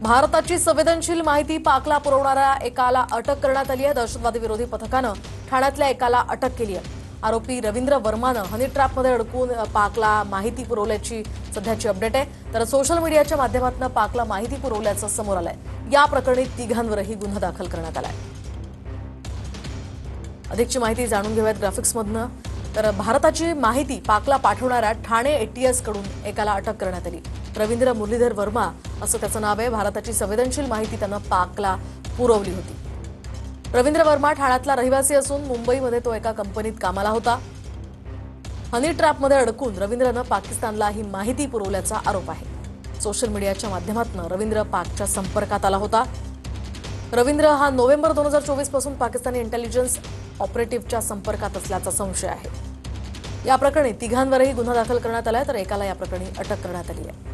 भारताची संवेदनशील माहिती पाकला पुरवणाऱ्या एकाला अटक करण्यात आली आहे। दहशतवादी विरोधी पथकानं ठाण्यातल्या एकाला अटक केली आहे। आरोपी रवींद्र वर्मानं हनी ट्रॅपमध्ये अडकून पाकला माहिती पुरवल्याची सध्याची अपडेट आहे। तर सोशल मीडियाच्या माध्यमातून पाकला माहिती पुरवल्याचं समोर आलंय। या प्रकरणी तिघांवरही गुन्हा दाखल करण्यात आलाय। अधिकची माहिती जाणून घेऊयात ग्राफिक्समधनं। तर भारताची माहिती पाकला पाठवणाऱ्या ठाणे एटीएस कडून एकाला अटक करण्यात आली। रवींद्र मुरलीधर वर्मा असं त्याचं नाव आहे। भारताची संवेदनशील माहिती त्यानं पाकला पुरवली होती। रवींद्र वर्मा ठाण्यातला रहिवासी असून मुंबईमध्ये तो एका कंपनीत कामाला होता। हनी ट्रॅपमध्ये अडकून रवींद्रनं पाकिस्तानला ही माहिती पुरवल्याचा आरोप आहे। सोशल मीडियाच्या माध्यमातून रवींद्र पाकच्या संपर्कात आला होता। रवींद्र हा नोव्हेंबर 2024 पासून पाकिस्तानी इंटेलिजन्स ऑपरेटिव्हच्या संपर्कात असल्याचा संशय आहे। या प्रकरणी तिघांवरही गुन्हा दाखल करण्यात आलाय, तर एकाला या प्रकरणी अटक करण्यात आली आहे।